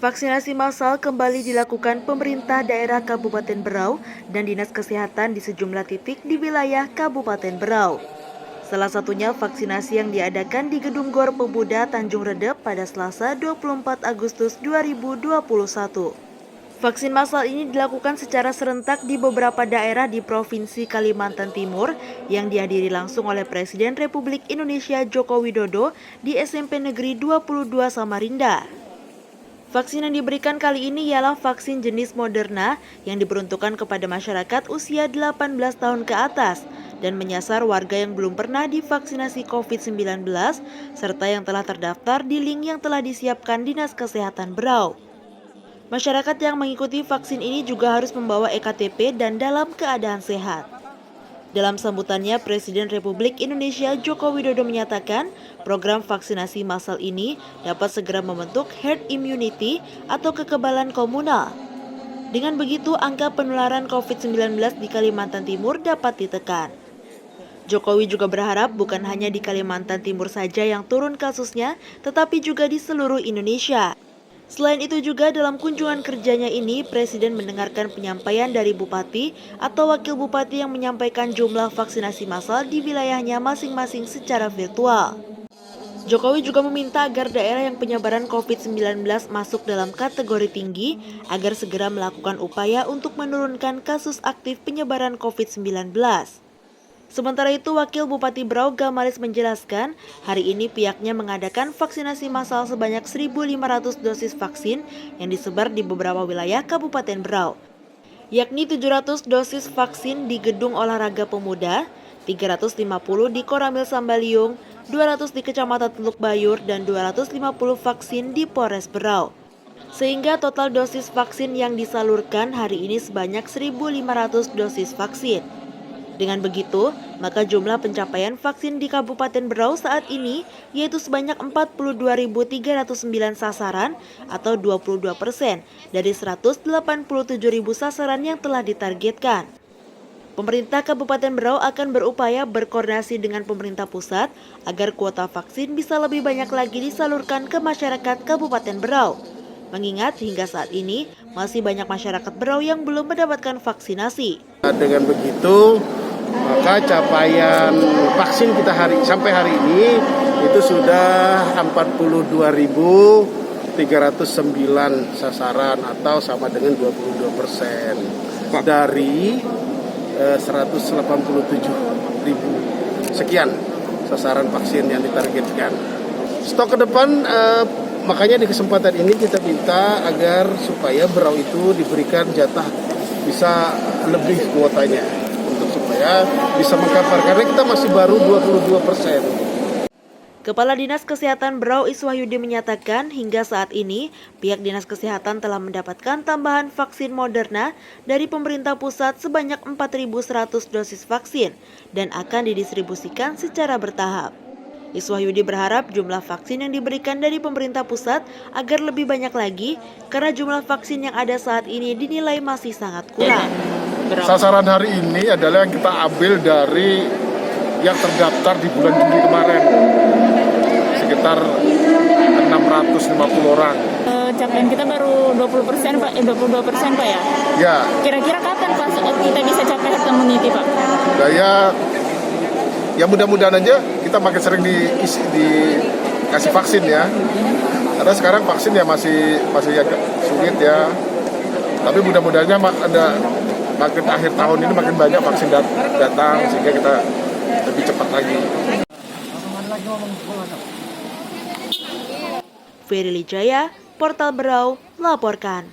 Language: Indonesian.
Vaksinasi massal kembali dilakukan pemerintah daerah Kabupaten Berau dan Dinas Kesehatan di sejumlah titik di wilayah Kabupaten Berau. Salah satunya vaksinasi yang diadakan di Gedung Gor Pemuda Tanjung Redep pada Selasa 24 Agustus 2021. Vaksin massal ini dilakukan secara serentak di beberapa daerah di Provinsi Kalimantan Timur yang dihadiri langsung oleh Presiden Republik Indonesia Joko Widodo di SMP Negeri 22 Samarinda. Vaksin yang diberikan kali ini ialah vaksin jenis Moderna yang diperuntukkan kepada masyarakat usia 18 tahun ke atas dan menyasar warga yang belum pernah divaksinasi COVID-19 serta yang telah terdaftar di link yang telah disiapkan Dinas Kesehatan Berau. Masyarakat yang mengikuti vaksin ini juga harus membawa EKTP dan dalam keadaan sehat. Dalam sambutannya, Presiden Republik Indonesia Joko Widodo menyatakan program vaksinasi massal ini dapat segera membentuk herd immunity atau kekebalan komunal. Dengan begitu, angka penularan COVID-19 di Kalimantan Timur dapat ditekan. Jokowi juga berharap bukan hanya di Kalimantan Timur saja yang turun kasusnya, tetapi juga di seluruh Indonesia. Selain itu juga dalam kunjungan kerjanya ini, Presiden mendengarkan penyampaian dari Bupati atau Wakil Bupati yang menyampaikan jumlah vaksinasi massal di wilayahnya masing-masing secara virtual. Jokowi juga meminta agar daerah yang penyebaran COVID-19 masuk dalam kategori tinggi agar segera melakukan upaya untuk menurunkan kasus aktif penyebaran COVID-19. Sementara itu, Wakil Bupati Berau Gamalis menjelaskan, hari ini pihaknya mengadakan vaksinasi massal sebanyak 1.500 dosis vaksin yang disebar di beberapa wilayah Kabupaten Berau, yakni 700 dosis vaksin di Gedung Olahraga Pemuda, 350 di Koramil Sambaliung, 200 di Kecamatan Teluk Bayur, dan 250 vaksin di Polres Berau. Sehingga total dosis vaksin yang disalurkan hari ini sebanyak 1.500 dosis vaksin. Dengan begitu, maka jumlah pencapaian vaksin di Kabupaten Berau saat ini yaitu sebanyak 42.309 sasaran atau 22% dari 187.000 sasaran yang telah ditargetkan. Pemerintah Kabupaten Berau akan berupaya berkoordinasi dengan pemerintah pusat agar kuota vaksin bisa lebih banyak lagi disalurkan ke masyarakat Kabupaten Berau. Mengingat hingga saat ini masih banyak masyarakat Berau yang belum mendapatkan vaksinasi. Dengan begitu, maka capaian vaksin kita sampai hari ini itu sudah 42.309 sasaran atau sama dengan 22% dari 187.000 sekian sasaran vaksin yang ditargetkan. Stok ke depan, makanya di kesempatan ini kita minta agar supaya Berau itu diberikan jatah bisa lebih kuotanya untuk supaya bisa mengcover karena kita masih baru 22%. Kepala Dinas Kesehatan Berau Iswahyudi menyatakan hingga saat ini pihak Dinas Kesehatan telah mendapatkan tambahan vaksin Moderna dari pemerintah pusat sebanyak 4.100 dosis vaksin dan akan didistribusikan secara bertahap. Iswahyudi berharap jumlah vaksin yang diberikan dari pemerintah pusat agar lebih banyak lagi karena jumlah vaksin yang ada saat ini dinilai masih sangat kurang. Sasaran hari ini adalah yang kita ambil dari yang terdaftar di bulan Juli kemarin, sekitar 650 orang. Capaian kita baru 20% Pak, 22% Pak ya? Ya. Kira-kira kapan Pak kita bisa capai herd immunity Pak? Ya mudah-mudahan aja kita makin sering dikasih vaksin ya. Karena sekarang vaksin ya masih agak sulit ya. Tapi mudah-mudahannya makin akhir tahun ini makin banyak vaksin datang sehingga kita lebih cepat lagi. Ferry Lijaya, Portal Berau, melaporkan.